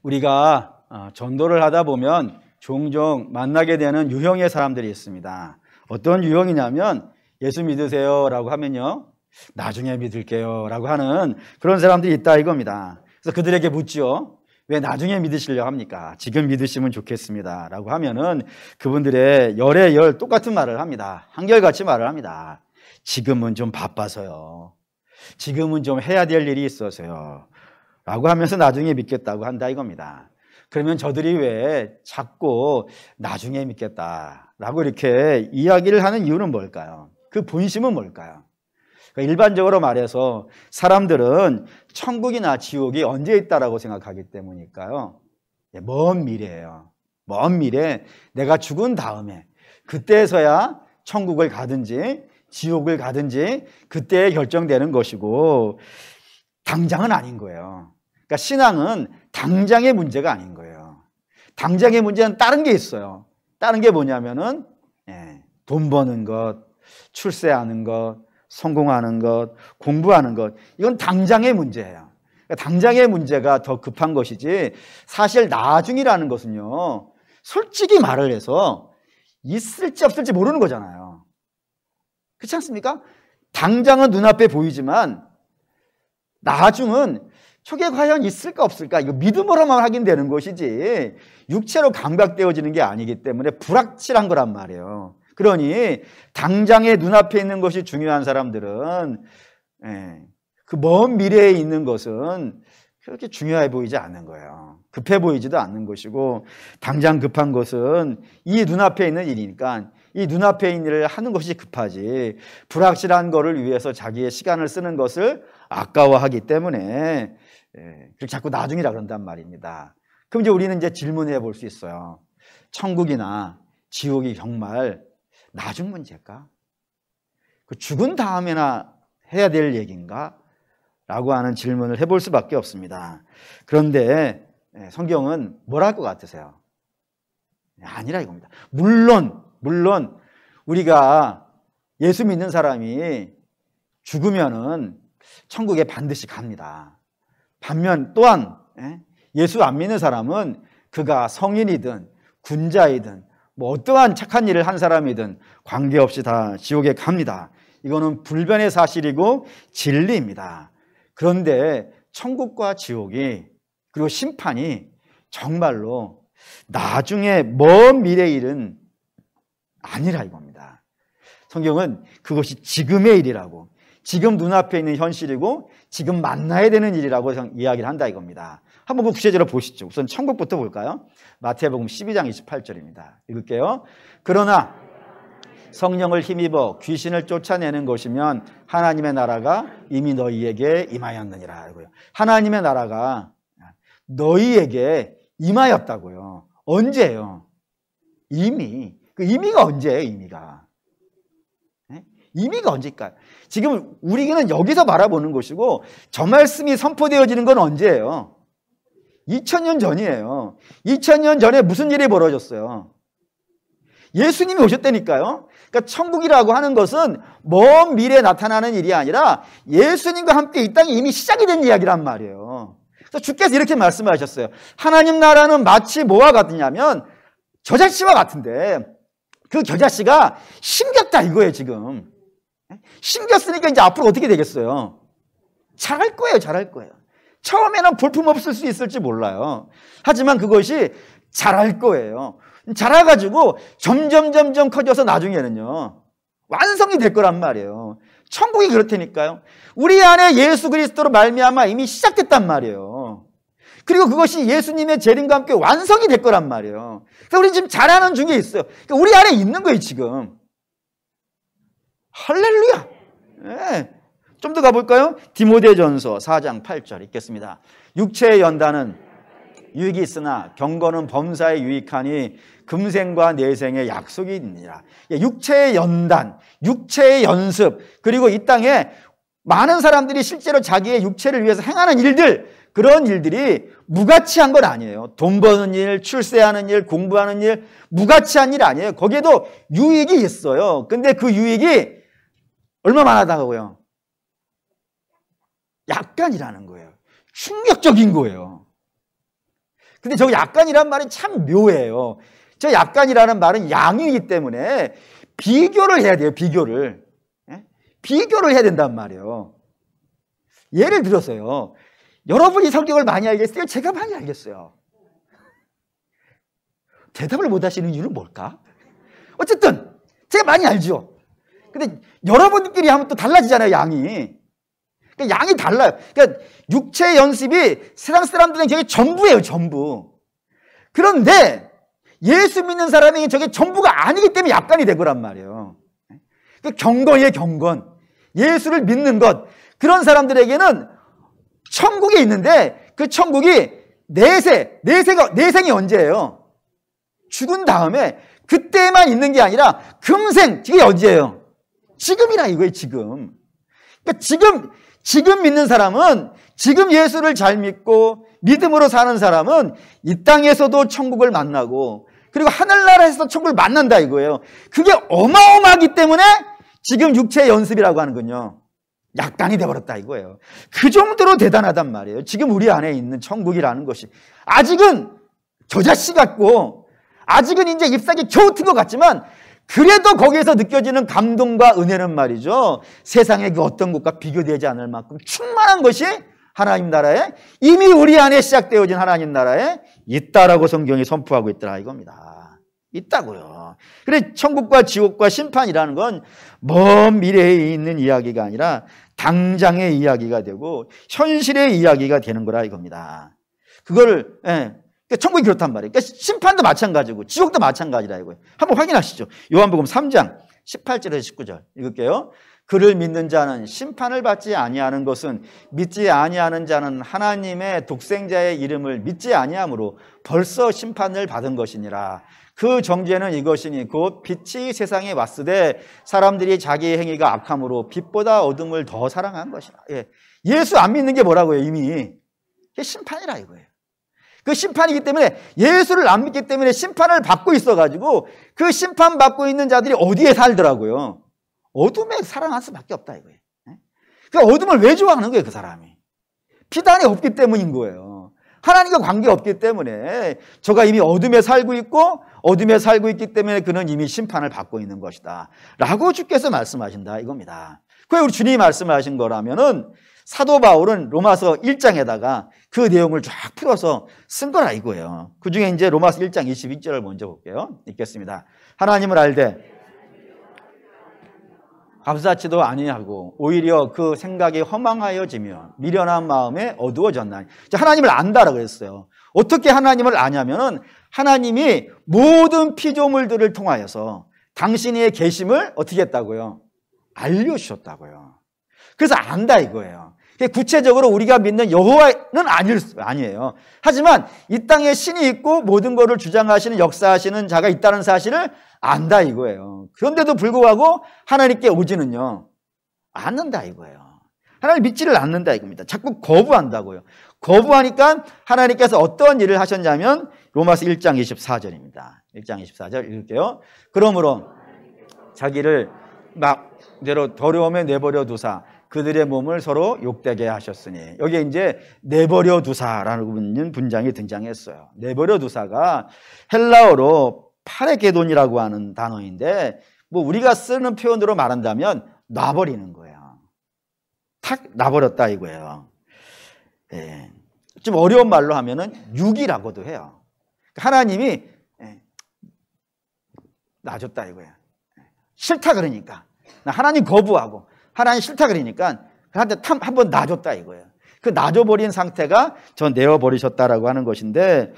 우리가 전도를 하다 보면 종종 만나게 되는 유형의 사람들이 있습니다. 어떤 유형이냐면 예수 믿으세요 라고 하면요, 나중에 믿을게요 라고 하는 그런 사람들이 있다 이겁니다. 그래서 그들에게 묻죠. 왜 나중에 믿으시려고 합니까? 지금 믿으시면 좋겠습니다 라고 하면은 그분들의 열에 열 똑같은 말을 합니다. 한결같이 말을 합니다. 지금은 좀 바빠서요, 지금은 좀 해야 될 일이 있어서요 라고 하면서 나중에 믿겠다고 한다 이겁니다. 그러면 저들이 왜 자꾸 나중에 믿겠다라고 이렇게 이야기를 하는 이유는 뭘까요? 그 본심은 뭘까요? 그러니까 일반적으로 말해서 사람들은 천국이나 지옥이 언제 있다라고 생각하기 때문일까요? 먼 미래예요. 먼 미래, 내가 죽은 다음에 그때서야 천국을 가든지 지옥을 가든지 그때 결정되는 것이고 당장은 아닌 거예요. 그러니까 신앙은 당장의 문제가 아닌 거예요. 당장의 문제는 다른 게 있어요. 다른 게 뭐냐면은 돈 버는 것, 출세하는 것, 성공하는 것, 공부하는 것, 이건 당장의 문제예요. 그러니까 당장의 문제가 더 급한 것이지 사실 나중이라는 것은요, 솔직히 말을 해서 있을지 없을지 모르는 거잖아요. 그렇지 않습니까? 당장은 눈앞에 보이지만 나중은 저게 과연 있을까 없을까, 이거 믿음으로만 확인되는 것이지 육체로 감각되어지는 게 아니기 때문에 불확실한 거란 말이에요. 그러니 당장에 눈앞에 있는 것이 중요한 사람들은 그 먼 미래에 있는 것은 그렇게 중요해 보이지 않는 거예요. 급해 보이지도 않는 것이고, 당장 급한 것은 이 눈앞에 있는 일이니까 이 눈앞에 있는 일을 하는 것이 급하지, 불확실한 거를 위해서 자기의 시간을 쓰는 것을 아까워하기 때문에 자꾸 나중이라 그런단 말입니다. 그럼 이제 우리는 이제 질문해 볼 수 있어요. 천국이나 지옥이 정말 나중 문제일까? 죽은 다음에나 해야 될 얘기인가? 라고 하는 질문을 해볼 수밖에 없습니다. 그런데 성경은 뭘 할 것 같으세요? 아니라 이겁니다. 물론 우리가 예수 믿는 사람이 죽으면은 천국에 반드시 갑니다. 반면 또한 예수 안 믿는 사람은 그가 성인이든 군자이든 뭐 어떠한 착한 일을 한 사람이든 관계없이 다 지옥에 갑니다. 이거는 불변의 사실이고 진리입니다. 그런데 천국과 지옥이, 그리고 심판이 정말로 나중에 먼 미래의 일은 아니라 이겁니다. 성경은 그것이 지금의 일이라고, 지금 눈앞에 있는 현실이고 지금 만나야 되는 일이라고 이야기를 한다 이겁니다. 한번 그 구체적으로 보시죠. 우선 천국부터 볼까요? 마태복음 12장 28절입니다. 읽을게요. 그러나 성령을 힘입어 귀신을 쫓아내는 것이면 하나님의 나라가 이미 너희에게 임하였느니라. 하나님의 나라가 너희에게 임하였다고요. 언제예요? 이미. 그 의미가 언제예요? 의미가 언제일까요? 지금 우리는 여기서 바라보는 것이고, 저 말씀이 선포되어지는 건 언제예요? 2000년 전이에요. 2000년 전에 무슨 일이 벌어졌어요? 예수님이 오셨다니까요. 그러니까 천국이라고 하는 것은 먼 미래에 나타나는 일이 아니라 예수님과 함께 이 땅이 이미 시작이 된 이야기란 말이에요. 그래서 주께서 이렇게 말씀하셨어요. 하나님 나라는 마치 뭐와 같으냐면 겨자씨와 같은데, 그 겨자씨가 심겼다 이거예요. 지금 심겼으니까 이제 앞으로 어떻게 되겠어요? 자랄 거예요. 처음에는 볼품없을 수 있을지 몰라요. 하지만 그것이 자랄 거예요. 자라가지고 점점 커져서 나중에는요 완성이 될 거란 말이에요. 천국이 그렇다니까요. 우리 안에 예수 그리스도로 말미암아 이미 시작됐단 말이에요. 그리고 그것이 예수님의 재림과 함께 완성이 될 거란 말이에요. 그래서 우리 지금 자라는 중에 있어요. 그러니까 우리 안에 있는 거예요 지금. 할렐루야. 좀 더 가볼까요? 디모데전서 4장 8절 읽겠습니다. 육체의 연단은 유익이 있으나 경건은 범사에 유익하니 금생과 내생의 약속이 있느니라. 육체의 연단, 육체의 연습, 그리고 이 땅에 많은 사람들이 실제로 자기의 육체를 위해서 행하는 일들, 그런 일들이 무가치한 건 아니에요. 돈 버는 일, 출세하는 일, 공부하는 일, 무가치한 일 아니에요. 거기에도 유익이 있어요. 근데 그 유익이 얼마만하다고요? 약간이라는 거예요. 충격적인 거예요. 근데 저 약간이란 말은 참 묘해요. 저 약간이라는 말은 양이기 때문에 비교를 해야 돼요. 비교를. 비교를 해야 된단 말이에요. 예를 들어서요. 여러분이 성경을 많이 알겠어요? 제가 많이 알겠어요. 대답을 못 하시는 이유는 뭘까? 어쨌든 제가 많이 알죠. 근데 여러분들끼리 하면 또 달라지잖아요, 양이. 그러니까 양이 달라요. 그러니까 육체 연습이 세상 사람들은 저게 전부예요, 전부. 그런데 예수 믿는 사람이 저게 전부가 아니기 때문에 약간이 되고란 말이에요. 그 경건이에요, 경건. 예수를 믿는 것. 그런 사람들에게는 천국이 있는데 그 천국이 내생이 언제예요? 죽은 다음에 그때만 있는 게 아니라 금생, 이게 언제예요? 지금이라 이거예요, 지금. 그러니까 지금 믿는 사람은, 지금 예수를 잘 믿고 믿음으로 사는 사람은 이 땅에서도 천국을 만나고 그리고 하늘나라에서 천국을 만난다 이거예요. 그게 어마어마하기 때문에 지금 육체의 연습이라고 하는군요. 약간이 돼버렸다 이거예요. 그 정도로 대단하단 말이에요. 지금 우리 안에 있는 천국이라는 것이. 아직은 겨자씨 같고 아직은 이제 잎사귀 겨우 튼 것 같지만 그래도 거기에서 느껴지는 감동과 은혜는 말이죠. 세상의 그 어떤 것과 비교되지 않을 만큼 충만한 것이 하나님 나라에 이미 우리 안에 시작되어진 하나님 나라에 있다라고 성경이 선포하고 있더라 이겁니다. 있다고요. 그래 천국과 지옥과 심판이라는 건 먼 미래에 있는 이야기가 아니라 당장의 이야기가 되고 현실의 이야기가 되는 거라 이겁니다. 그거를 그러니까 천국이 그렇단 말이에요. 그러니까 심판도 마찬가지고 지옥도 마찬가지라 이거예요. 한번 확인하시죠. 요한복음 3장 18절에서 19절 읽을게요. 그를 믿는 자는 심판을 받지 아니하는 것은 믿지 아니하는 자는 하나님의 독생자의 이름을 믿지 아니함으로 벌써 심판을 받은 것이니라. 그 정죄는 이것이니 곧 빛이 세상에 왔으되 사람들이 자기의 행위가 악함으로 빛보다 어둠을 더 사랑한 것이라. 예수 안 믿는 게 뭐라고요? 이미 그게 심판이라 이거예요. 그 심판이기 때문에 예수를 안 믿기 때문에 심판을 받고 있어가지고 그 심판받고 있는 자들이 어디에 살더라고요? 어둠에 살아날 수밖에 없다 이거예요. 그 어둠을 왜 좋아하는 거예요, 그 사람이? 피단이 없기 때문인 거예요. 하나님과 관계 없기 때문에 저가 이미 어둠에 살고 있고 어둠에 살고 있기 때문에 그는 이미 심판을 받고 있는 것이다 라고 주께서 말씀하신다 이겁니다. 그게 우리 주님이 말씀하신 거라면은 사도 바울은 로마서 1장에다가 그 내용을 쫙 풀어서 쓴 거라 이거예요. 그 중에 이제 로마서 1장 22절을 먼저 볼게요. 읽겠습니다. 하나님을 알되 감사치도 아니하고 오히려 그 생각이 허망하여지며 미련한 마음에 어두워졌나니. 하나님을 안다라고 그랬어요. 어떻게 하나님을 아냐면은 하나님이 모든 피조물들을 통하여서 당신의 계심을 어떻게 했다고요? 알려주셨다고요. 그래서 안다 이거예요. 구체적으로 우리가 믿는 여호와는 아니에요. 하지만 이 땅에 신이 있고 모든 것을 주장하시는 역사하시는 자가 있다는 사실을 안다 이거예요. 그런데도 불구하고 하나님께 오지는요 않는다 이거예요. 하나님 믿지를 않는다 이겁니다. 자꾸 거부한다고요. 거부하니까 하나님께서 어떤 일을 하셨냐면 로마서 1장 24절입니다. 1장 24절 읽을게요. 그러므로 자기를 막대로 더러움에 내버려 두사 그들의 몸을 서로 욕되게 하셨으니. 여기에 이제 내버려 두사라는 분장이 등장했어요. 내버려 두사가 헬라어로 파레게돈이라고 하는 단어인데 뭐 우리가 쓰는 표현으로 말한다면 놔버리는 거예요. 탁 놔버렸다 이거예요. 좀 어려운 말로 하면은 육이라고도 해요. 하나님이 놔줬다 이거예요. 싫다 그러니까. 하나님 거부하고 하나님 싫다 그러니까 한테 한번 놔줬다 이거예요. 그 놔줘버린 상태가 저 내어버리셨다라고 하는 것인데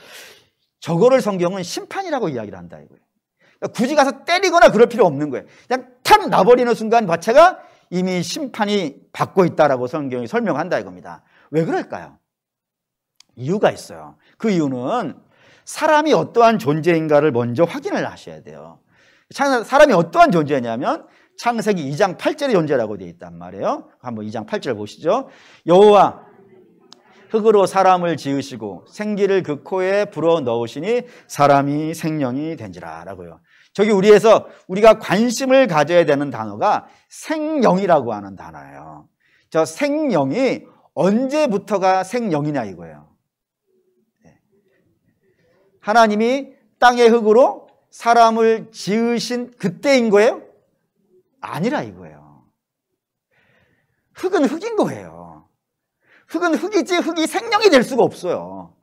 저거를 성경은 심판이라고 이야기를 한다 이거예요. 그러니까 굳이 가서 때리거나 그럴 필요 없는 거예요. 그냥 탁 놔버리는 순간 자체가 이미 심판이 받고 있다라고 성경이 설명한다 이겁니다. 왜 그럴까요? 이유가 있어요. 그 이유는 사람이 어떠한 존재인가를 먼저 확인을 하셔야 돼요. 사람이 어떠한 존재냐면 창세기 2장 8절의 존재라고 되어 있단 말이에요. 한번 2장 8절 보시죠. 여호와 흙으로 사람을 지으시고 생기를 그 코에 불어 넣으시니 사람이 생명이 된지라 라고요. 저기 우리가 관심을 가져야 되는 단어가 생명이라고 하는 단어예요. 저 생명이 언제부터가 생명이냐 이거예요. 하나님이 땅의 흙으로 사람을 지으신 그때인 거예요? 아니라 이거예요. 흙은 흙인 거예요. 흙은 흙이지 흙이 생명이 될 수가 없어요.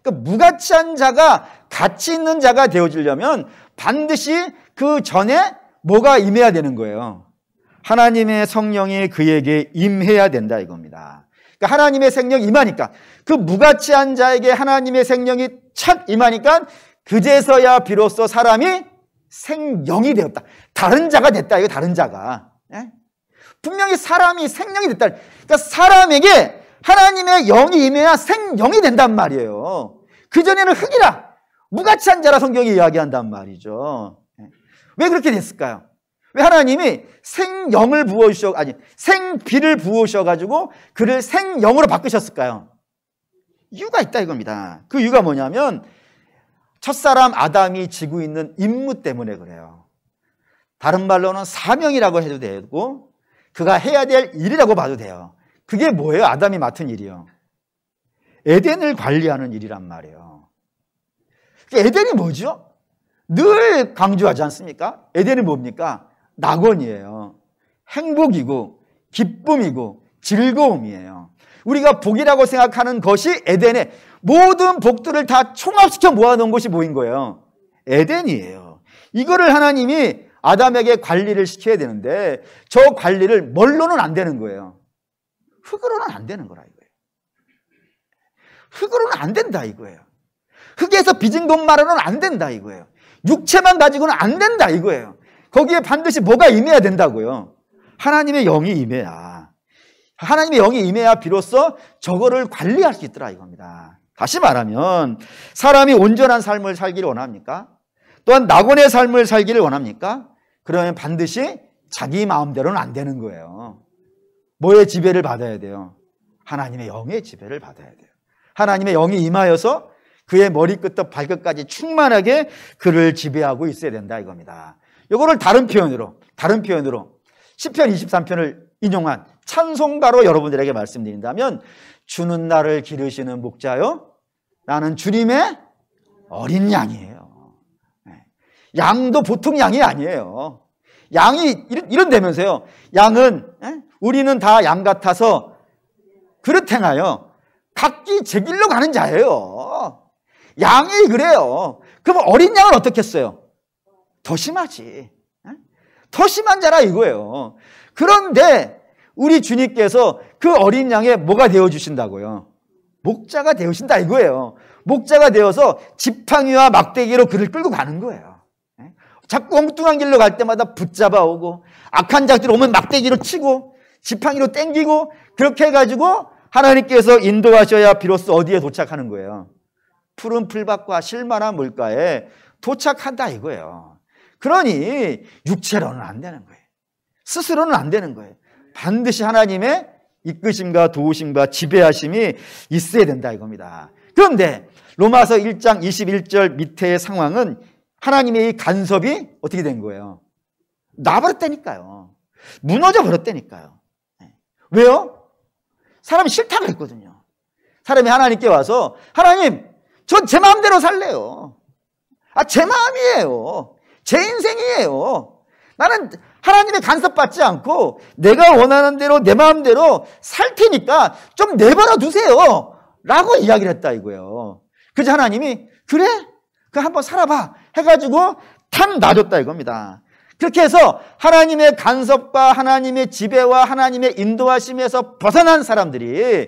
그러니까 무가치한 자가 가치 있는 자가 되어지려면 반드시 그 전에 뭐가 임해야 되는 거예요? 하나님의 성령이 그에게 임해야 된다 이겁니다. 그러니까 하나님의 생명이 임하니까, 그 무가치한 자에게 하나님의 생명이 착 임하니까 그제서야 비로소 사람이 생명이 되었다. 다른 자가 됐다. 이거 다른 자가. 예? 분명히 사람이 생명이 됐다. 그러니까 사람에게 하나님의 영이 임해야 생명이 된단 말이에요. 그전에는 흙이라, 무가치한 자라 성경이 이야기한단 말이죠. 예? 왜 그렇게 됐을까요? 왜 하나님이 생영을 부어주셔, 아니, 생비를 부으셔가지고 그를 생영으로 바꾸셨을까요? 이유가 있다 이겁니다. 그 이유가 뭐냐면 첫사람 아담이 지고 있는 임무 때문에 그래요. 다른 말로는 사명이라고 해도 되고 그가 해야 될 일이라고 봐도 돼요. 그게 뭐예요? 아담이 맡은 일이요. 에덴을 관리하는 일이란 말이에요. 에덴이 뭐죠? 늘 강조하지 않습니까? 에덴이 뭡니까? 낙원이에요. 행복이고 기쁨이고 즐거움이에요. 우리가 복이라고 생각하는 것이 에덴의 모든 복들을 다 총합시켜 모아놓은 곳이 뭐인 거예요? 에덴이에요. 이거를 하나님이 아담에게 관리를 시켜야 되는데 저 관리를 뭘로는 안 되는 거예요. 흙으로는 안 되는 거라 이거예요. 흙으로는 안 된다 이거예요. 흙에서 빚은 것만으로는 안 된다 이거예요. 육체만 가지고는 안 된다 이거예요. 거기에 반드시 뭐가 임해야 된다고요? 하나님의 영이 임해야. 하나님의 영이 임해야 비로소 저거를 관리할 수 있더라 이겁니다. 다시 말하면 사람이 온전한 삶을 살기를 원합니까? 또한 낙원의 삶을 살기를 원합니까? 그러면 반드시 자기 마음대로는 안 되는 거예요. 뭐의 지배를 받아야 돼요? 하나님의 영의 지배를 받아야 돼요. 하나님의 영이 임하여서 그의 머리끝부터 발끝까지 충만하게 그를 지배하고 있어야 된다 이겁니다. 이거를 다른 표현으로 시편 23편을 인용한 찬송가로 여러분들에게 말씀드린다면, 주는 나를 기르시는 목자요, 나는 주님의 어린 양이에요. 양도 보통 양이 아니에요. 양이 이런다면서요. 양은, 우리는 다 양 같아서 그릇 행하여 각기 제 길로 가는 자예요. 양이 그래요. 그럼 어린 양은 어떻겠어요? 더 심하지. 더 심한 자라 이거예요. 그런데 우리 주님께서 그 어린 양의 뭐가 되어주신다고요? 목자가 되어신다 이거예요. 목자가 되어서 지팡이와 막대기로 그를 끌고 가는 거예요. 자꾸 엉뚱한 길로 갈 때마다 붙잡아 오고, 악한 자들 오면 막대기로 치고 지팡이로 땡기고, 그렇게 해가지고 하나님께서 인도하셔야 비로소 어디에 도착하는 거예요? 푸른 풀밭과 실만한 물가에 도착한다 이거예요. 그러니 육체로는 안 되는 거예요. 스스로는 안 되는 거예요. 반드시 하나님의 이끄심과 도우심과 지배하심이 있어야 된다 이겁니다. 그런데 로마서 1장 21절 밑에의 상황은 하나님의 이 간섭이 어떻게 된 거예요? 놔버렸다니까요. 무너져 버렸다니까요. 왜요? 사람이 싫다고 했거든요. 사람이 하나님께 와서, 하나님, 전 제 마음대로 살래요. 제 마음이에요. 제 인생이에요. 나는 하나님의 간섭받지 않고 내가 원하는 대로 내 마음대로 살 테니까 좀 내버려 두세요 라고 이야기를 했다 이거예요. 그래서 하나님이 그래? 그 한번 살아봐 해가지고 탁 놔줬다 이겁니다. 그렇게 해서 하나님의 간섭과 하나님의 지배와 하나님의 인도하심에서 벗어난 사람들이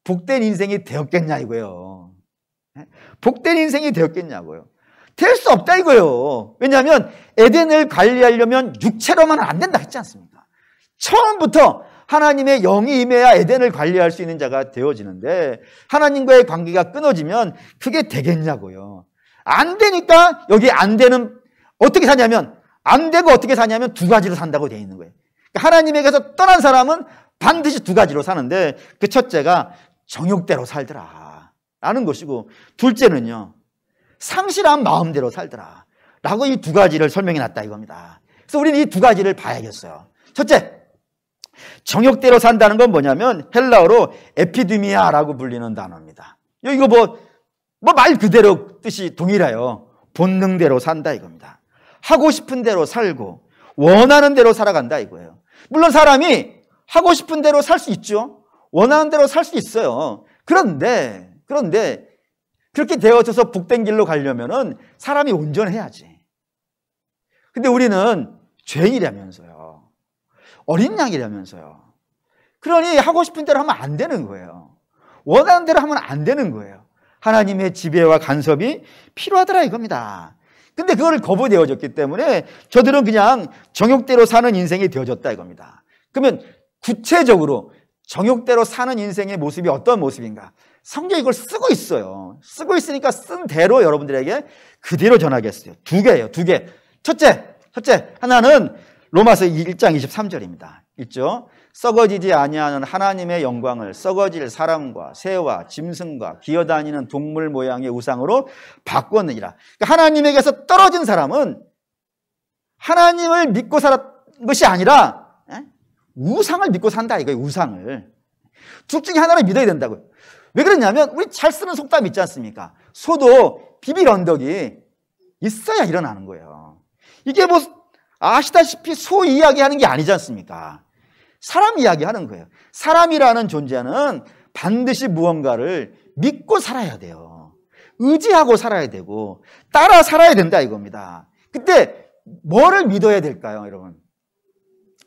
복된 인생이 되었겠냐 이거예요. 복된 인생이 되었겠냐고요. 될 수 없다 이거예요. 왜냐하면 에덴을 관리하려면 육체로만은 안 된다 했지 않습니까? 처음부터 하나님의 영이 임해야 에덴을 관리할 수 있는 자가 되어지는데, 하나님과의 관계가 끊어지면 그게 되겠냐고요. 안 되니까 여기 안 되는, 어떻게 사냐면, 안 되고 어떻게 사냐면 두 가지로 산다고 되어 있는 거예요. 그러니까 하나님에게서 떠난 사람은 반드시 두 가지로 사는데, 그 첫째가 정욕대로 살더라 라는 것이고, 둘째는요, 상실한 마음대로 살더라 라고 이 두 가지를 설명해 놨다 이겁니다. 그래서 우리는 이 두 가지를 봐야겠어요. 첫째, 정욕대로 산다는 건 뭐냐면 헬라어로 에피드미아라고 불리는 단어입니다. 이거 뭐 뭐 말 그대로 뜻이 동일해요. 본능대로 산다 이겁니다. 하고 싶은 대로 살고 원하는 대로 살아간다 이거예요. 물론 사람이 하고 싶은 대로 살 수 있죠. 원하는 대로 살 수 있어요. 그런데 그렇게 되어져서 복된 길로 가려면은 사람이 온전해야지. 근데 우리는 죄인이라면서요. 어린 양이라면서요. 그러니 하고 싶은 대로 하면 안 되는 거예요. 원하는 대로 하면 안 되는 거예요. 하나님의 지배와 간섭이 필요하더라 이겁니다. 근데 그거를 거부되어졌기 때문에 저들은 그냥 정욕대로 사는 인생이 되어졌다 이겁니다. 그러면 구체적으로 정욕대로 사는 인생의 모습이 어떤 모습인가? 성경이 이걸 쓰고 있어요. 쓰고 있으니까 쓴 대로 여러분들에게 그대로 전하겠어요. 두 개예요. 두 개. 첫째 하나는 로마서 1장 23절입니다. 있죠? 썩어지지 아니하는 하나님의 영광을 썩어질 사람과 새와 짐승과 기어다니는 동물 모양의 우상으로 바꾸었느니라. 그러니까 하나님에게서 떨어진 사람은 하나님을 믿고 살았던 것이 아니라 우상을 믿고 산다 이거예요. 우상을. 둘 중에 하나를 믿어야 된다고요. 왜 그러냐면 우리 잘 쓰는 속담 있지 않습니까? 소도 비빌 언덕이 있어야 일어나는 거예요. 이게 뭐 아시다시피 소 이야기하는 게 아니지 않습니까? 사람 이야기하는 거예요. 사람이라는 존재는 반드시 무언가를 믿고 살아야 돼요. 의지하고 살아야 되고 따라 살아야 된다 이겁니다. 그때 뭐를 믿어야 될까요, 여러분?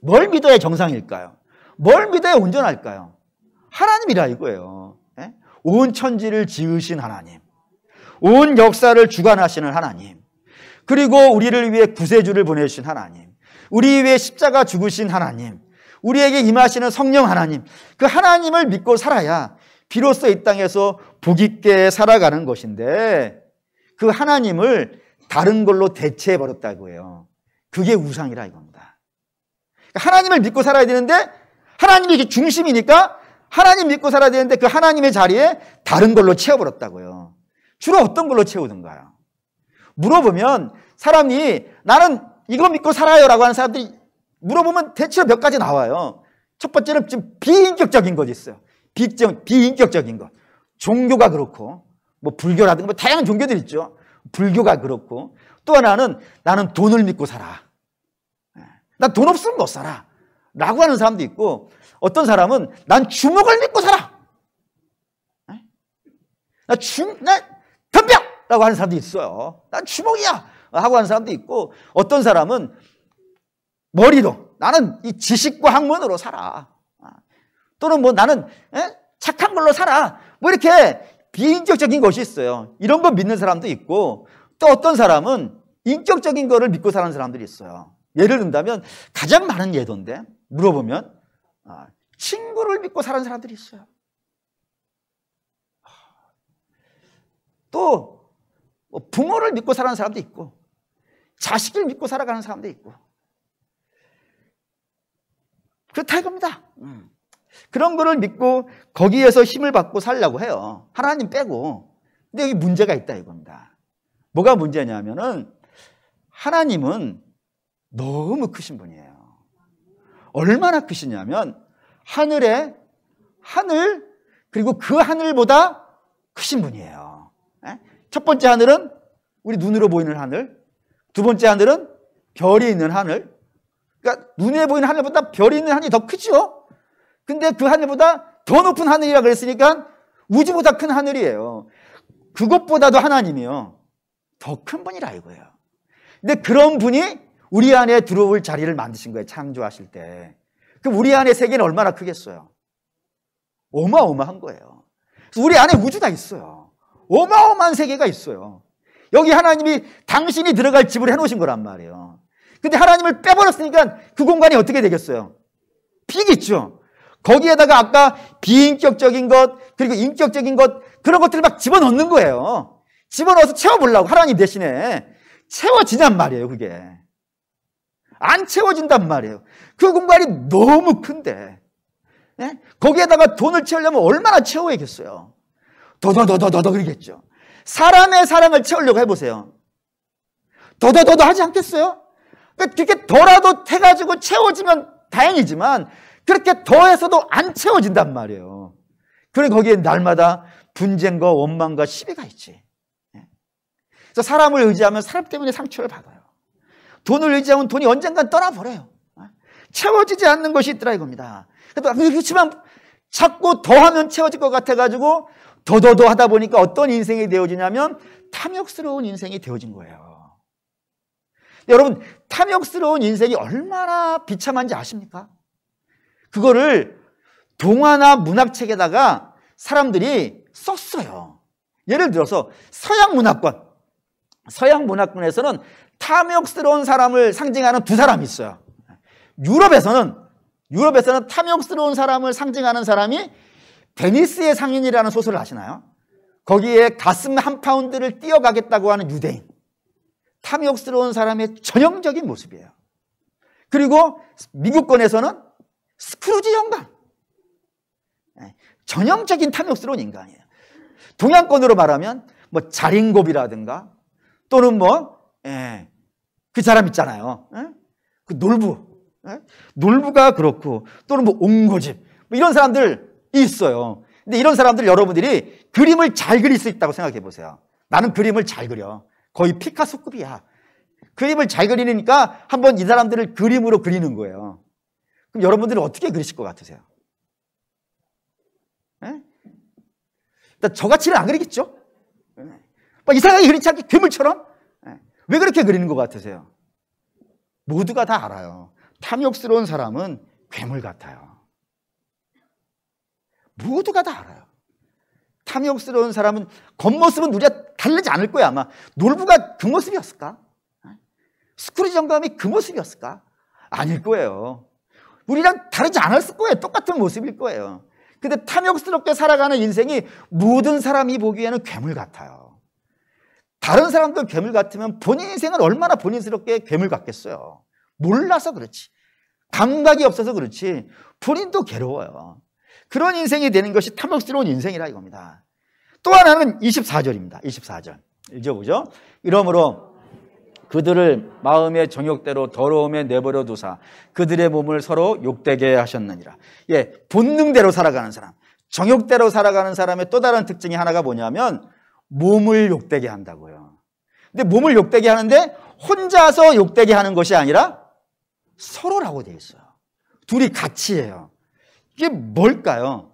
뭘 믿어야 정상일까요? 뭘 믿어야 온전할까요? 하나님이라 이거예요. 온 천지를 지으신 하나님, 온 역사를 주관하시는 하나님, 그리고 우리를 위해 구세주를 보내주신 하나님, 우리 위해 십자가 죽으신 하나님, 우리에게 임하시는 성령 하나님, 그 하나님을 믿고 살아야 비로소 이 땅에서 복 있게 살아가는 것인데 그 하나님을 다른 걸로 대체해버렸다고 해요. 그게 우상이라 이겁니다. 하나님을 믿고 살아야 되는데 하나님이 중심이니까 하나님 믿고 살아야 되는데 그 하나님의 자리에 다른 걸로 채워버렸다고요. 주로 어떤 걸로 채우던가요? 물어보면 사람이 나는 이거 믿고 살아요 라고 하는 사람들이 물어보면 대체로 몇 가지 나와요. 첫 번째는 지금 비인격적인 것이 있어요. 비인격적인 것. 종교가 그렇고 뭐 불교라든가 뭐 다양한 종교들 있죠. 불교가 그렇고 또 하나는 나는 돈을 믿고 살아. 난 돈 없으면 못 살아 라고 하는 사람도 있고 어떤 사람은 난 주먹을 믿고 살아. 나 덤벼! 라고 하는 사람도 있어요. 난 주먹이야! 하고 하는 사람도 있고 어떤 사람은 머리로 나는 이 지식과 학문으로 살아. 또는 뭐 나는 착한 걸로 살아. 뭐 이렇게 비인격적인 것이 있어요. 이런 거 믿는 사람도 있고 또 어떤 사람은 인격적인 거를 믿고 사는 사람들이 있어요. 예를 든다면 가장 많은 예던데 물어보면 친구를 믿고 사는 사람들이 있어요. 또 부모를 믿고 살아가는 사람도 있고 자식을 믿고 살아가는 사람도 있고 그렇다 이겁니다. 그런 거를 믿고 거기에서 힘을 받고 살려고 해요. 하나님 빼고. 근데 여기 문제가 있다 이겁니다. 뭐가 문제냐면은 하나님은 너무 크신 분이에요. 얼마나 크시냐면 하늘 그리고 그 하늘보다 크신 분이에요. 첫 번째 하늘은 우리 눈으로 보이는 하늘, 두 번째 하늘은 별이 있는 하늘. 그러니까 눈에 보이는 하늘보다 별이 있는 하늘이 더 크죠. 근데 그 하늘보다 더 높은 하늘이라 그랬으니까 우주보다 큰 하늘이에요. 그것보다도 하나님이요 더 큰 분이라 이거예요. 근데 그런 분이 우리 안에 들어올 자리를 만드신 거예요. 창조하실 때. 그럼 우리 안에 세계는 얼마나 크겠어요? 어마어마한 거예요. 우리 안에 우주가 있어요. 어마어마한 세계가 있어요. 여기 하나님이 당신이 들어갈 집을 해놓으신 거란 말이에요. 근데 하나님을 빼버렸으니까 그 공간이 어떻게 되겠어요? 비겠죠. 거기에다가 아까 비인격적인 것 그리고 인격적인 것 그런 것들을 막 집어넣는 거예요. 집어넣어서 채워보려고 하나님 대신에 채워지냔 말이에요. 그게 안 채워진단 말이에요. 그 공간이 너무 큰데 거기에다가 돈을 채우려면 얼마나 채워야겠어요. 더더더더더 그러겠죠. 사람을 채우려고 해보세요. 더더더더 하지 않겠어요? 그렇게 더라도 해가지고 채워지면 다행이지만 그렇게 더해서도 안 채워진단 말이에요. 그래 거기에 날마다 분쟁과 원망과 시비가 있지. 그래서 사람을 의지하면 사람 때문에 상처를 받아요. 돈을 의지하면 돈이 언젠간 떠나버려요. 채워지지 않는 것이 있더라 이겁니다. 그렇지만 자꾸 더하면 채워질 것 같아가지고 더 하다 보니까 어떤 인생이 되어지냐면 탐욕스러운 인생이 되어진 거예요. 여러분, 탐욕스러운 인생이 얼마나 비참한지 아십니까? 그거를 동화나 문학책에다가 사람들이 썼어요. 예를 들어서 서양 문화권에서는 탐욕스러운 사람을 상징하는 두 사람이 있어요. 유럽에서는 탐욕스러운 사람을 상징하는 사람이 베니스의 상인이라는 소설을 아시나요? 거기에 가슴 한 파운드를 띄어가겠다고 하는 유대인, 탐욕스러운 사람의 전형적인 모습이에요. 그리고 미국권에서는 스크루지 영감, 전형적인 탐욕스러운 인간이에요. 동양권으로 말하면 뭐 자린고비라든가 또는 그 사람 있잖아요. 그 놀부가 그렇고 또는 뭐 옹고집 이런 사람들이 있어요. 근데 이런 사람들 여러분들이 그림을 잘 그릴 수 있다고 생각해 보세요. 나는 그림을 잘 그려. 거의 피카소급이야. 그림을 잘 그리니까 한번 이 사람들을 그림으로 그리는 거예요. 그럼 여러분들은 어떻게 그리실 것 같으세요? 저같이는 안 그리겠죠? 이상하게 그리지 않게 괴물처럼? 왜 그렇게 그리는 것 같으세요? 모두가 다 알아요. 탐욕스러운 사람은 괴물 같아요. 모두가 다 알아요. 탐욕스러운 사람은 겉모습은 우리가 다르지 않을 거야. 아마 놀부가 그 모습이었을까? 스크루지 영감이 그 모습이었을까? 아닐 거예요. 우리랑 다르지 않았을 거예요. 똑같은 모습일 거예요. 근데 탐욕스럽게 살아가는 인생이 모든 사람이 보기에는 괴물 같아요. 다른 사람도 괴물 같으면 본인 인생은 얼마나 본인스럽게 괴물 같겠어요. 몰라서 그렇지, 감각이 없어서 그렇지 본인도 괴로워요. 그런 인생이 되는 것이 탐욕스러운 인생이라 이겁니다. 또 하나는 24절입니다. 24절 읽어보죠. 이러므로 그들을 마음의 정욕대로 더러움에 내버려 두사 그들의 몸을 서로 욕되게 하셨느니라. 본능대로 살아가는 사람, 정욕대로 살아가는 사람의 또 다른 특징이 하나가 뭐냐면 몸을 욕되게 한다고요. 근데 몸을 욕되게 하는데 혼자서 욕되게 하는 것이 아니라 서로라고 되어 있어요. 둘이 같이 해요. 이게 뭘까요?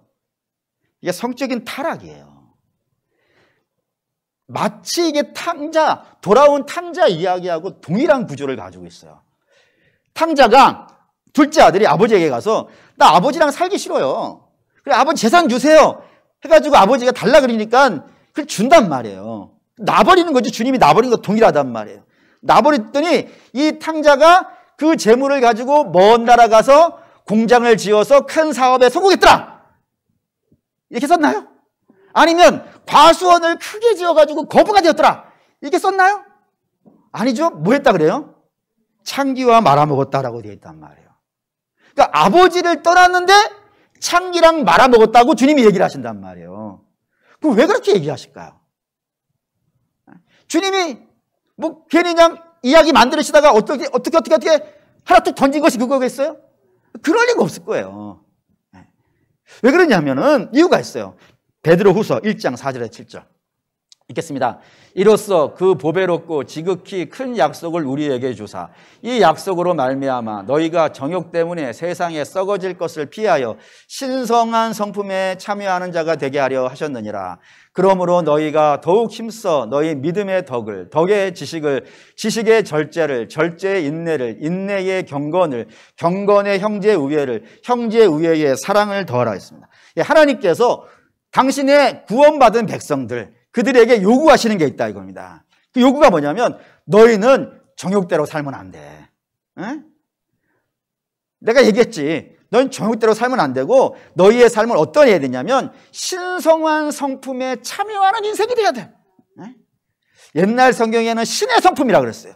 이게 성적인 타락이에요. 마치 이게 돌아온 탕자 이야기하고 동일한 구조를 가지고 있어요. 탕자가 둘째 아들이 아버지에게 가서 나 아버지랑 살기 싫어요. 그래 아버지 재산 주세요 해가지고 아버지가 달라 그러니까 그걸 준단 말이에요. 놔버리는 거지. 주님이 놔버리는 거 동일하단 말이에요. 놔버렸더니 이 탕자가 그 재물을 가지고 먼 나라 가서 공장을 지어서 큰 사업에 성공했더라 이렇게 썼나요? 아니면 과수원을 크게 지어가지고 거부가 되었더라 이렇게 썼나요? 아니죠. 뭐 했다 그래요? 창기와 말아먹었다라고 되어 있단 말이에요. 그러니까 아버지를 떠났는데 창기랑 말아먹었다고 주님이 얘기를 하신단 말이에요. 그럼 왜 그렇게 얘기하실까요? 주님이 뭐 괜히 그냥 이야기 만들으시다가 어떻게 하나 툭 던진 것이 그거겠어요? 그럴 리가 없을 거예요. 왜 그러냐면은 이유가 있어요. 베드로후서 1장 4절에 7절 읽겠습니다. 이로써 그 보배롭고 지극히 큰 약속을 우리에게 주사 이 약속으로 말미암아 너희가 정욕 때문에 세상에 썩어질 것을 피하여 신성한 성품에 참여하는 자가 되게 하려 하셨느니라. 그러므로 너희가 더욱 힘써 너희 믿음의 덕을, 덕의 지식을, 지식의 절제를, 절제의 인내를, 인내의 경건을, 경건의 형제 우애를, 형제 우애의 사랑을 더하라 했습니다. 하나님께서 당신의 구원받은 백성들, 그들에게 요구하시는 게 있다 이겁니다. 그 요구가 뭐냐면 너희는 정욕대로 살면 안 돼. 응? 내가 얘기했지. 너희는 정욕대로 살면 안 되고 너희의 삶을 어떤 해야 되냐면 신성한 성품에 참여하는 인생이 돼야 돼. 응? 옛날 성경에는 신의 성품이라고 그랬어요.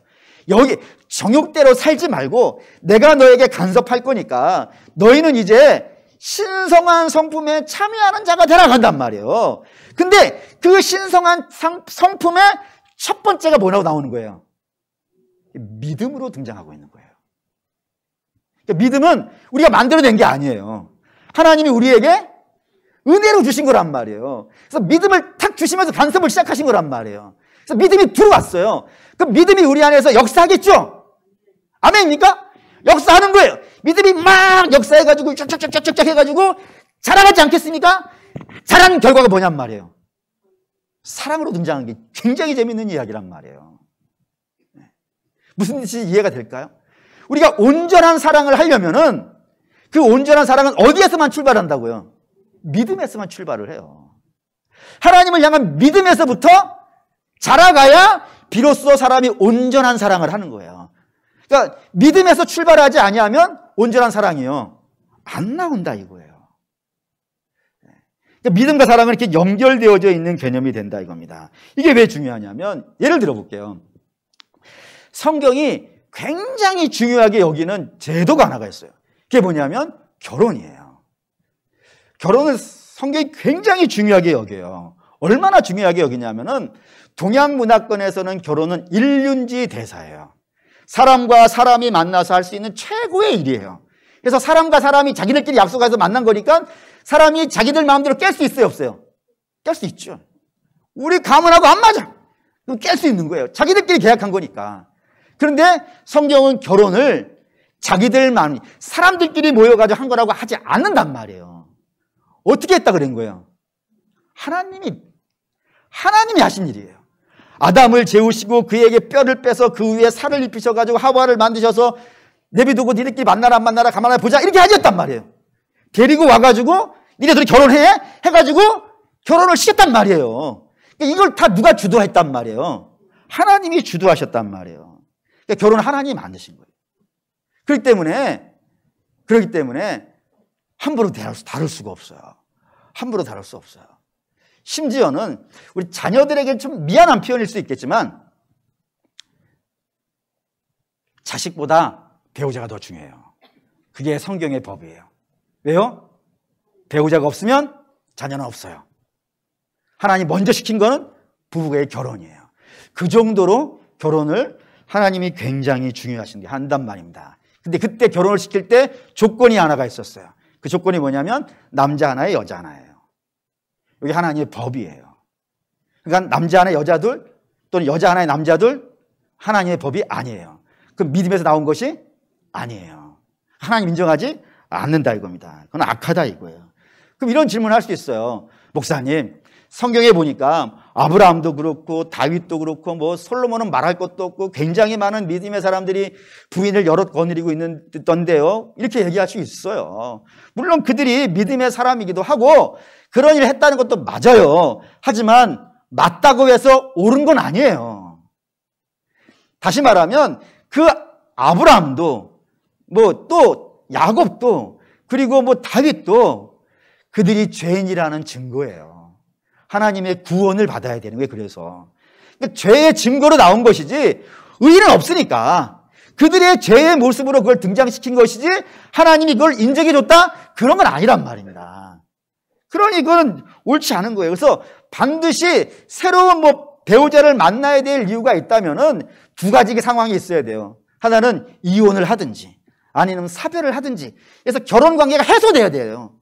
여기 정욕대로 살지 말고 내가 너에게 간섭할 거니까 너희는 이제 신성한 성품에 참여하는 자가 되라 한단 말이에요. 근데 그 신성한 성품의 첫 번째가 뭐라고 나오는 거예요? 믿음으로 등장하고 있는 거예요. 그러니까 믿음은 우리가 만들어낸 게 아니에요. 하나님이 우리에게 은혜로 주신 거란 말이에요. 그래서 믿음을 탁 주시면서 간섭을 시작하신 거란 말이에요. 그래서 믿음이 들어왔어요. 그럼 믿음이 우리 안에서 역사하겠죠? 아멘입니까? 역사하는 거예요. 믿음이 막 역사해가지고 쫙쫙쫙쫙쫙 해가지고 자라가지 않겠습니까? 자라는 결과가 뭐냔 말이에요. 사랑으로 등장하는 게 굉장히 재밌는 이야기란 말이에요. 무슨 뜻이 이해가 될까요? 우리가 온전한 사랑을 하려면은 그 온전한 사랑은 어디에서만 출발한다고요? 믿음에서만 출발을 해요. 하나님을 향한 믿음에서부터 자라가야 비로소 사람이 온전한 사랑을 하는 거예요. 그러니까 믿음에서 출발하지 아니하면 온전한 사랑이요, 안 나온다 이거예요. 그러니까 믿음과 사랑은 이렇게 연결되어져 있는 개념이 된다 이겁니다. 이게 왜 중요하냐면 예를 들어 볼게요. 성경이 굉장히 중요하게 여기는 제도가 하나가 있어요. 그게 뭐냐면 결혼이에요. 결혼을 성경이 굉장히 중요하게 여겨요. 얼마나 중요하게 여기냐면은 동양 문화권에서는 결혼은 일륜지 대사예요. 사람과 사람이 만나서 할 수 있는 최고의 일이에요. 그래서 사람과 사람이 자기들끼리 약속해서 만난 거니까 사람이 자기들 마음대로 깰 수 있어요, 없어요? 깰 수 있죠. 우리 가문하고 안 맞아. 그럼 깰 수 있는 거예요. 자기들끼리 계약한 거니까. 그런데 성경은 결혼을 자기들만, 사람들끼리 모여가지고 한 거라고 하지 않는단 말이에요. 어떻게 했다 그런 거예요? 하나님이 하신 일이에요. 아담을 재우시고 그에게 뼈를 빼서 그 위에 살을 입히셔가지고 하와를 만드셔서 내비두고 니들끼리 만나라 안 만나라 가만히 보자 이렇게 하셨단 말이에요. 데리고 와가지고 니네들이 결혼해? 해가지고 결혼을 시켰단 말이에요. 이걸 다 누가 주도했단 말이에요? 하나님이 주도하셨단 말이에요. 그러니까 결혼을 하나님이 만드신 거예요. 그렇기 때문에 함부로 다룰 수가 없어요. 함부로 다룰 수 없어요. 심지어는 우리 자녀들에게 좀 미안한 표현일 수 있겠지만 자식보다 배우자가 더 중요해요. 그게 성경의 법이에요. 왜요? 배우자가 없으면 자녀는 없어요. 하나님 먼저 시킨 거는 부부의 결혼이에요. 그 정도로 결혼을 하나님이 굉장히 중요하신 게 한단 말입니다. 근데 그때 결혼을 시킬 때 조건이 하나가 있었어요. 그 조건이 뭐냐면 남자 하나에 여자 하나예요. 여기 하나님의 법이에요. 그러니까 남자 하나의 여자들 또는 여자 하나의 남자들 하나님의 법이 아니에요. 그 믿음에서 나온 것이 아니에요. 하나님 인정하지 않는다 이겁니다. 그건 악하다 이거예요. 그럼 이런 질문을 할 수 있어요. 목사님, 성경에 보니까 아브라함도 그렇고 다윗도 그렇고 뭐 솔로몬은 말할 것도 없고 굉장히 많은 믿음의 사람들이 부인을 여럿 거느리고 있던데요. 이렇게 얘기할 수 있어요. 물론 그들이 믿음의 사람이기도 하고 그런 일을 했다는 것도 맞아요. 하지만 맞다고 해서 옳은 건 아니에요. 다시 말하면 그 아브라함도 뭐 또 야곱도 그리고 뭐 다윗도 그들이 죄인이라는 증거예요. 하나님의 구원을 받아야 되는 거예요. 그래서 죄의 증거로 나온 것이지 의의는 없으니까 그들의 죄의 모습으로 그걸 등장시킨 것이지 하나님이 그걸 인정해 줬다? 그런 건 아니란 말입니다. 그러니 그건 옳지 않은 거예요. 그래서 반드시 새로운 뭐 배우자를 만나야 될 이유가 있다면은 두 가지 상황이 있어야 돼요. 하나는 이혼을 하든지 아니면 사별을 하든지 그래서 결혼 관계가 해소돼야 돼요.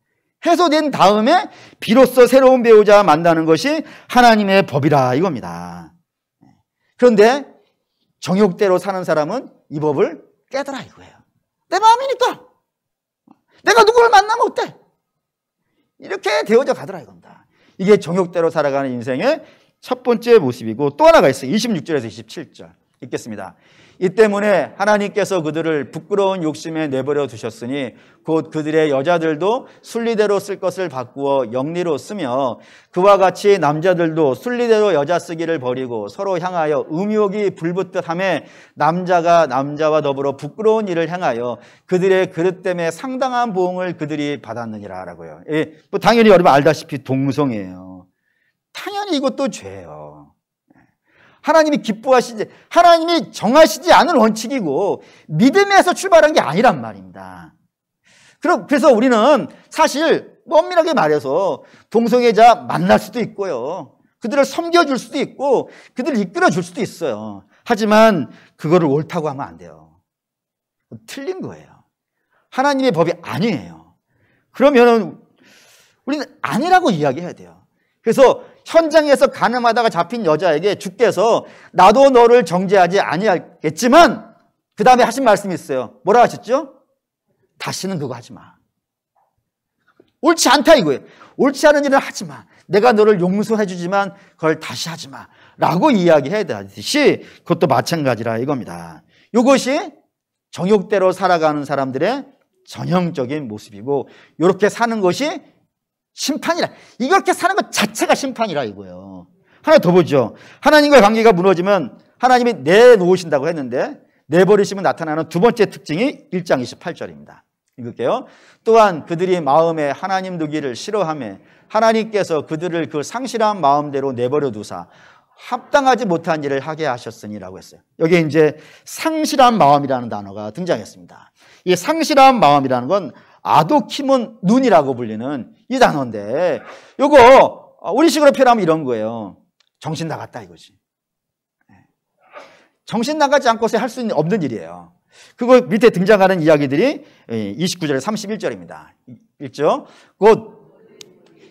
해소된 다음에 비로소 새로운 배우자 만나는 것이 하나님의 법이라 이겁니다. 그런데 정욕대로 사는 사람은 이 법을 깨더라 이거예요. 내 마음이니까 내가 누구를 만나면 어때? 이렇게 되어져 가더라 이겁니다. 이게 정욕대로 살아가는 인생의 첫 번째 모습이고 또 하나가 있어요. 26절에서 27절 읽겠습니다. 이 때문에 하나님께서 그들을 부끄러운 욕심에 내버려 두셨으니 곧 그들의 여자들도 순리대로 쓸 것을 바꾸어 영리로 쓰며 그와 같이 남자들도 순리대로 여자 쓰기를 버리고 서로 향하여 음욕이 불붙듯 하며 남자가 남자와 더불어 부끄러운 일을 행하여 그들의 그릇 때문에 상당한 보응을 그들이 받았느니라 라고요. 예, 뭐 당연히 여러분 알다시피 동성애예요. 당연히 이것도 죄예요. 하나님이 기뻐하시지, 하나님이 정하시지 않은 원칙이고 믿음에서 출발한 게 아니란 말입니다. 그래서 우리는 사실 엄밀하게 말해서 동성애자 만날 수도 있고요. 그들을 섬겨줄 수도 있고 그들을 이끌어줄 수도 있어요. 하지만 그거를 옳다고 하면 안 돼요. 틀린 거예요. 하나님의 법이 아니에요. 그러면 우리는 아니라고 이야기해야 돼요. 그래서 현장에서 가늠하다가 잡힌 여자에게 주께서 나도 너를 정죄하지 아니하겠지만 그 다음에 하신 말씀이 있어요. 뭐라 하셨죠? 다시는 그거 하지 마. 옳지 않다 이거예요. 옳지 않은 일을 하지 마. 내가 너를 용서해 주지만 그걸 다시 하지 마 라고 이야기해야 되듯이 그것도 마찬가지라 이겁니다. 이것이 정욕대로 살아가는 사람들의 전형적인 모습이고 이렇게 사는 것이 심판이라. 이렇게 사는 것 자체가 심판이라 이거예요. 하나 더 보죠. 하나님과의 관계가 무너지면 하나님이 내놓으신다고 했는데 내버리시면 나타나는 두 번째 특징이 1장 28절입니다. 읽을게요. 또한 그들이 마음에 하나님 두기를 싫어하며 하나님께서 그들을 그 상실한 마음대로 내버려 두사 합당하지 못한 일을 하게 하셨으니라고 했어요. 여기에 이제 상실한 마음이라는 단어가 등장했습니다. 이 상실한 마음이라는 건 아도키몬 눈이라고 불리는 이 단어인데 요거 우리식으로 표현하면 이런 거예요. 정신 나갔다 이거지. 정신 나가지 않고서 할 수 없는 일이에요. 그거 밑에 등장하는 이야기들이 29절에 31절입니다. 읽죠? 곧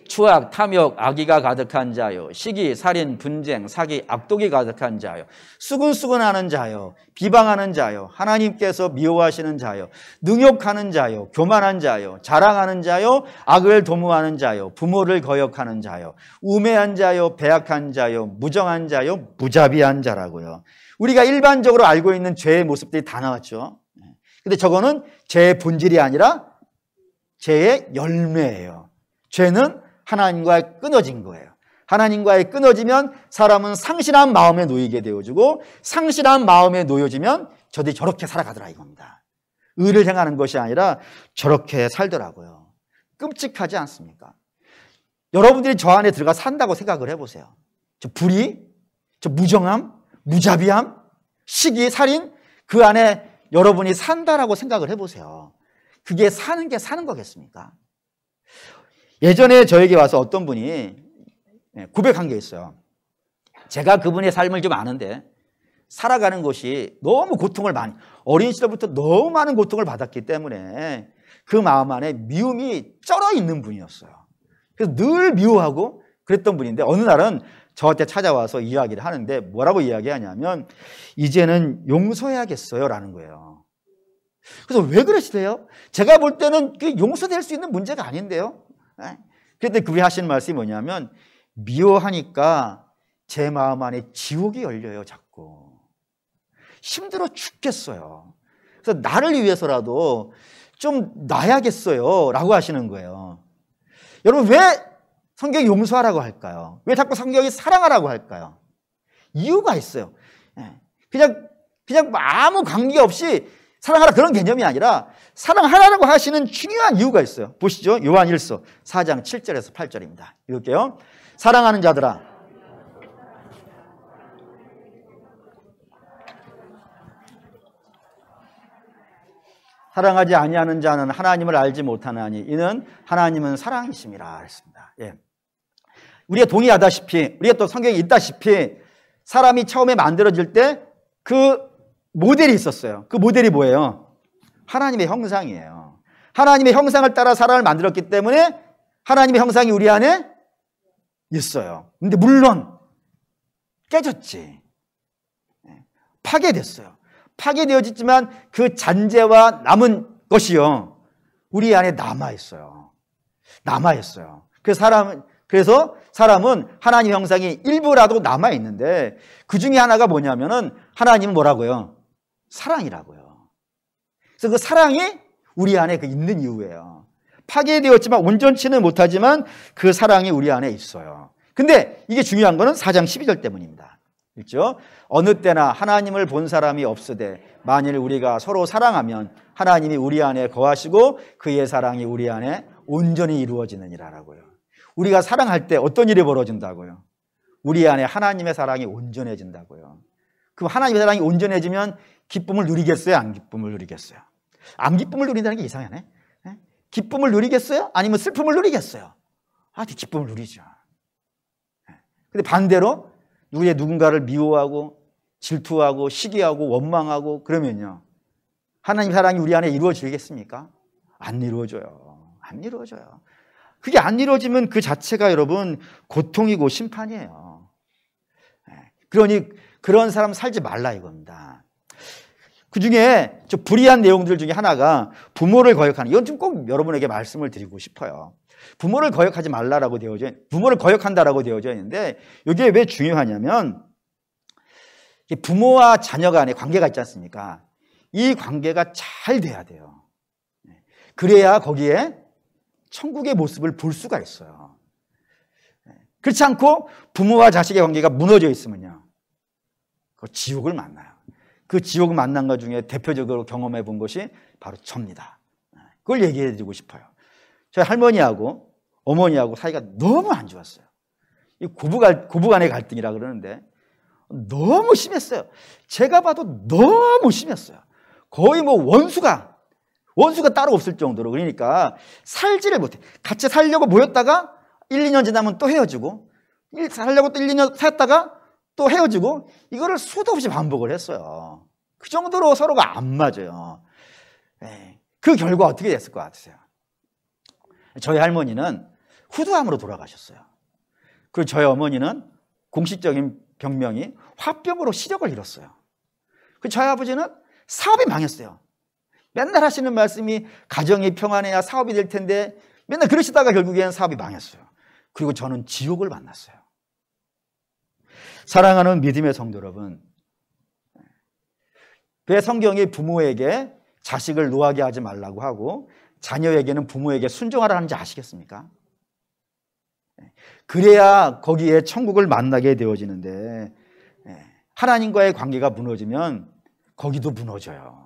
추악, 탐욕, 악의가 가득한 자요, 시기, 살인, 분쟁, 사기, 악독이 가득한 자요, 수근수근하는 자요, 비방하는 자요, 하나님께서 미워하시는 자요, 능욕하는 자요, 교만한 자요, 자랑하는 자요, 악을 도모하는 자요, 부모를 거역하는 자요, 우매한 자요, 배악한 자요, 무정한 자요, 무자비한 자라고요. 우리가 일반적으로 알고 있는 죄의 모습들이 다 나왔죠. 근데 저거는 죄의 본질이 아니라 죄의 열매예요. 죄는 하나님과의 끊어진 거예요. 하나님과의 끊어지면 사람은 상실한 마음에 놓이게 되어지고 상실한 마음에 놓여지면 저들이 저렇게 살아가더라 이겁니다. 의를 행하는 것이 아니라 저렇게 살더라고요. 끔찍하지 않습니까? 여러분들이 저 안에 들어가 산다고 생각을 해보세요. 저 불의, 저 무정함, 무자비함, 시기, 살인 그 안에 여러분이 산다라고 생각을 해보세요. 그게 사는 게 사는 거겠습니까? 예전에 저에게 와서 어떤 분이 고백한 게 있어요. 제가 그분의 삶을 좀 아는데 살아가는 것이 너무 고통을 어린 시절부터 너무 많은 고통을 받았기 때문에 그 마음 안에 미움이 쩔어 있는 분이었어요. 그래서 늘 미워하고 그랬던 분인데 어느 날은 저한테 찾아와서 이야기를 하는데 뭐라고 이야기하냐면 이제는 용서해야겠어요 라는 거예요. 그래서 왜 그러시대요? 제가 볼 때는 그 용서될 수 있는 문제가 아닌데요. 그런데 그분이 하시는 말씀이 뭐냐면 미워하니까 제 마음 안에 지옥이 열려요. 자꾸 힘들어 죽겠어요. 그래서 나를 위해서라도 좀 놔야겠어요 라고 하시는 거예요. 여러분 왜 성경이 용서하라고 할까요? 왜 자꾸 성경이 사랑하라고 할까요? 이유가 있어요. 그냥 아무 관계없이 사랑하라 그런 개념이 아니라 사랑하라고 하시는 중요한 이유가 있어요. 보시죠. 요한 1서 4장 7절에서 8절입니다. 읽을게요. 사랑하는 자들아 사랑하지 아니하는 자는 하나님을 알지 못하나니 이는 하나님은 사랑이심이라 했습니다. 예. 우리가 동의하다시피 우리가 또 성경에 있다시피 사람이 처음에 만들어질 때 그 모델이 있었어요. 그 모델이 뭐예요? 하나님의 형상이에요. 하나님의 형상을 따라 사람을 만들었기 때문에 하나님의 형상이 우리 안에 있어요. 근데 물론 깨졌지. 파괴됐어요. 파괴되어졌지만 그 잔재와 남은 것이요 우리 안에 남아있어요. 남아있어요. 그래서 사람은 하나님 형상이 일부라도 남아있는데 그 중에 하나가 뭐냐면은 하나님은 뭐라고요? 사랑이라고요. 그래서 그 사랑이 우리 안에 있는 이유예요. 파괴되었지만 온전치는 못하지만 그 사랑이 우리 안에 있어요. 근데 이게 중요한 거는 4장 12절 때문입니다. 읽죠? 어느 때나 하나님을 본 사람이 없으되 만일 우리가 서로 사랑하면 하나님이 우리 안에 거하시고 그의 사랑이 우리 안에 온전히 이루어지느니라라고요. 우리가 사랑할 때 어떤 일이 벌어진다고요? 우리 안에 하나님의 사랑이 온전해진다고요. 그럼 하나님의 사랑이 온전해지면 기쁨을 누리겠어요? 안 기쁨을 누리겠어요? 안 기쁨을 누린다는 게 이상하네. 기쁨을 누리겠어요? 아니면 슬픔을 누리겠어요? 기쁨을 누리죠. 근데 반대로 누군가를 미워하고 질투하고 시기하고 원망하고 그러면요. 하나님 사랑이 우리 안에 이루어지겠습니까? 안 이루어져요. 안 이루어져요. 그게 안 이루어지면 그 자체가 여러분 고통이고 심판이에요. 그러니 그런 사람 살지 말라 이겁니다. 그 중에 저 불의한 내용들 중에 하나가 부모를 거역하는, 이건 좀 꼭 여러분에게 말씀을 드리고 싶어요. 부모를 거역하지 말라라고 부모를 거역한다라고 되어져 있는데, 이게 왜 중요하냐면 부모와 자녀 간의 관계가 있지 않습니까? 이 관계가 잘 돼야 돼요. 그래야 거기에 천국의 모습을 볼 수가 있어요. 그렇지 않고 부모와 자식의 관계가 무너져 있으면요, 그 지옥을 만나요. 그 지옥을 만난 것 중에 대표적으로 경험해 본 것이 바로 접니다. 그걸 얘기해 드리고 싶어요. 저희 할머니하고 어머니하고 사이가 너무 안 좋았어요. 이 고부 간의 갈등이라 그러는데 너무 심했어요. 제가 봐도 너무 심했어요. 거의 뭐 원수가 따로 없을 정도로. 그러니까 살지를 못해. 같이 살려고 모였다가 1, 2년 지나면 또 헤어지고, 살려고 또 1, 2년 살다가 또 헤어지고, 이거를 수도 없이 반복을 했어요. 그 정도로 서로가 안 맞아요. 그 결과 어떻게 됐을 것 같으세요? 저희 할머니는 후두암으로 돌아가셨어요. 그리고 저희 어머니는 공식적인 병명이 화병으로 시력을 잃었어요. 그리고 저희 아버지는 사업이 망했어요. 맨날 하시는 말씀이 가정이 평안해야 사업이 될 텐데 맨날 그러시다가 결국에는 사업이 망했어요. 그리고 저는 지옥을 만났어요. 사랑하는 믿음의 성도 여러분, 왜 성경이 부모에게 자식을 노하게 하지 말라고 하고 자녀에게는 부모에게 순종하라 하는지 아시겠습니까? 그래야 거기에 천국을 만나게 되어지는데, 하나님과의 관계가 무너지면 거기도 무너져요.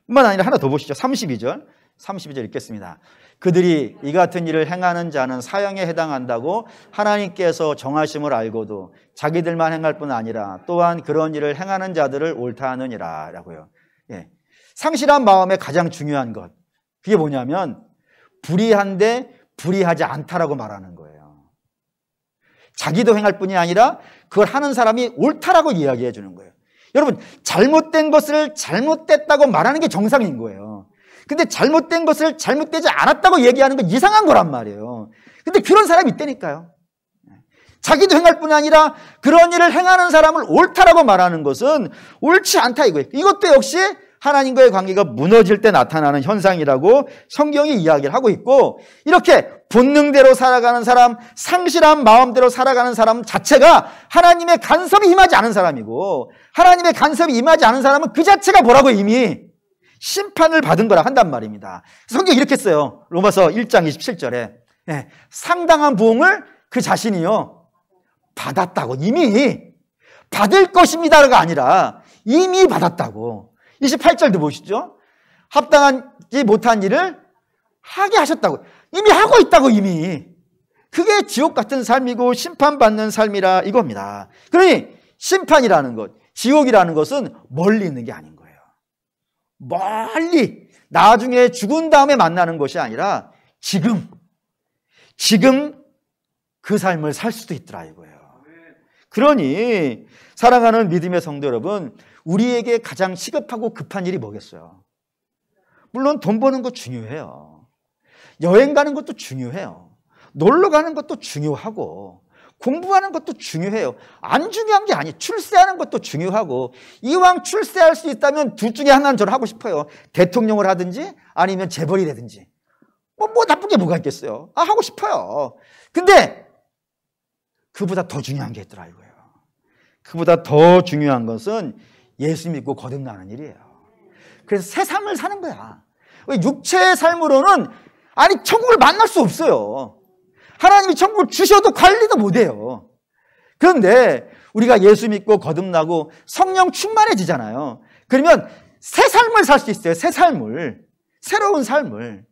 뿐만 아니라 하나 더 보시죠. 32절 읽겠습니다. 그들이 이 같은 일을 행하는 자는 사형에 해당한다고 하나님께서 정하심을 알고도 자기들만 행할 뿐 아니라 또한 그런 일을 행하는 자들을 옳다 하느니라 라고요. 상실한 마음의 가장 중요한 것, 그게 뭐냐면 불의한데 불의하지 않다라고 말하는 거예요. 자기도 행할 뿐이 아니라 그걸 하는 사람이 옳다라고 이야기해 주는 거예요. 여러분, 잘못된 것을 잘못됐다고 말하는 게 정상인 거예요. 근데 잘못된 것을 잘못되지 않았다고 얘기하는 건 이상한 거란 말이에요. 근데 그런 사람이 있다니까요. 자기도 행할 뿐이 아니라 그런 일을 행하는 사람을 옳다라고 말하는 것은 옳지 않다 이거예요. 이것도 역시 하나님과의 관계가 무너질 때 나타나는 현상이라고 성경이 이야기를 하고 있고, 이렇게 본능대로 살아가는 사람, 상실한 마음대로 살아가는 사람 자체가 하나님의 간섭이 임하지 않은 사람이고, 하나님의 간섭이 임하지 않은 사람은 그 자체가 뭐라고 이미 심판을 받은 거라 한단 말입니다. 성경이 이렇게 써요. 로마서 1장 27절에 상당한 부흥을 그 자신이요 받았다고. 이미 받을 것입니다가 아니라 이미 받았다고. 28절도 보시죠. 합당하지 못한 일을 하게 하셨다고. 이미 하고 있다고. 이미. 그게 지옥 같은 삶이고 심판받는 삶이라 이겁니다. 그러니 심판이라는 것, 지옥이라는 것은 멀리 있는 게 아닌 거예요. 멀리 나중에 죽은 다음에 만나는 것이 아니라 지금 그 삶을 살 수도 있더라 이거예요. 그러니 사랑하는 믿음의 성도 여러분, 우리에게 가장 시급하고 급한 일이 뭐겠어요? 물론 돈 버는 거 중요해요. 여행 가는 것도 중요해요. 놀러 가는 것도 중요하고, 공부하는 것도 중요해요. 안 중요한 게 아니에요. 출세하는 것도 중요하고, 이왕 출세할 수 있다면 둘 중에 하나는 저는 하고 싶어요. 대통령을 하든지 아니면 재벌이 되든지. 뭐 나쁜 게 뭐가 있겠어요. 하고 싶어요. 근데 그보다 더 중요한 게 있더라 이거예요. 그보다 더 중요한 것은 예수 믿고 거듭나는 일이에요. 그래서 새 삶을 사는 거야. 육체의 삶으로는 천국을 만날 수 없어요. 하나님이 천국을 주셔도 관리도 못해요. 그런데 우리가 예수 믿고 거듭나고 성령 충만해지잖아요. 그러면 새 삶을 살 수 있어요. 새 삶을. 새로운 삶을.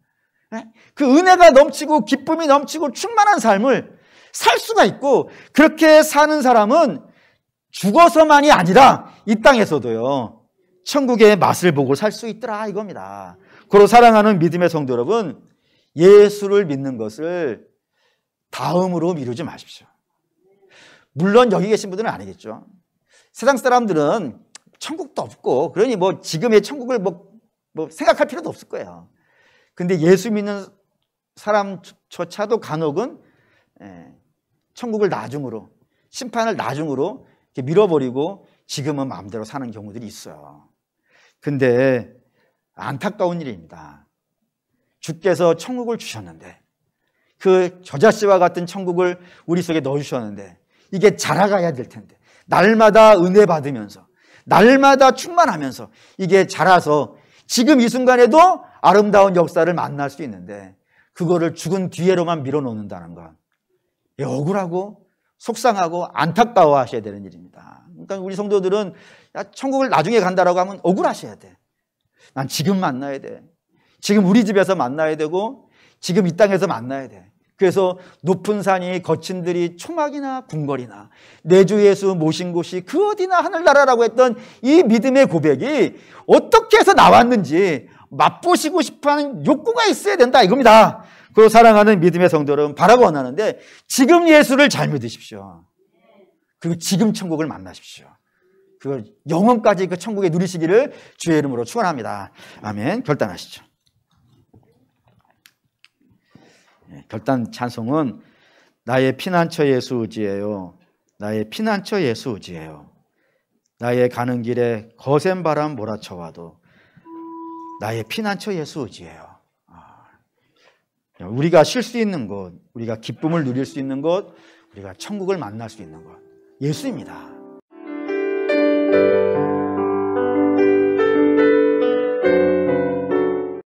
그 은혜가 넘치고 기쁨이 넘치고 충만한 삶을 살 수가 있고, 그렇게 사는 사람은 죽어서만이 아니라 이 땅에서도요 천국의 맛을 보고 살 수 있더라 이겁니다. 그리고 사랑하는 믿음의 성도 여러분, 예수를 믿는 것을 다음으로 미루지 마십시오. 물론 여기 계신 분들은 아니겠죠. 세상 사람들은 천국도 없고, 그러니 지금의 천국을 생각할 필요도 없을 거예요. 근데 예수 믿는 사람조차도 간혹은 천국을 나중으로, 심판을 나중으로 이렇게 밀어버리고 지금은 마음대로 사는 경우들이 있어요. 근데 안타까운 일입니다. 주께서 천국을 주셨는데, 그 저자씨와 같은 천국을 우리 속에 넣어주셨는데, 이게 자라가야 될 텐데, 날마다 은혜 받으면서, 날마다 충만하면서 이게 자라서 지금 이 순간에도 아름다운 역사를 만날 수 있는데, 그거를 죽은 뒤에로만 밀어놓는다는 건 억울하고 속상하고 안타까워 하셔야 되는 일입니다. 그러니까 우리 성도들은 천국을 나중에 간다라고 하면 억울하셔야 돼. 난 지금 만나야 돼. 지금 우리 집에서 만나야 되고 지금 이 땅에서 만나야 돼. 그래서 높은 산이 거친 들이 초막이나 궁궐이나 내 주 예수 모신 곳이 그 어디나 하늘나라라고 했던 이 믿음의 고백이 어떻게 해서 나왔는지 맛보시고 싶어하는 욕구가 있어야 된다 이겁니다. 그리고 사랑하는 믿음의 성도들은 바라고 원하는데 지금 예수를 잘 믿으십시오. 그리고 지금 천국을 만나십시오. 그 영원까지 그 천국에 누리시기를 주의 이름으로 축원합니다. 아멘. 결단하시죠. 결단 찬송은 나의 피난처 예수 의지예요. 나의 피난처 예수 의지예요. 나의 가는 길에 거센 바람 몰아쳐와도 나의 피난처 예수 의지예요. 우리가 쉴 수 있는 곳, 우리가 기쁨을 누릴 수 있는 곳, 우리가 천국을 만날 수 있는 곳, 예수입니다.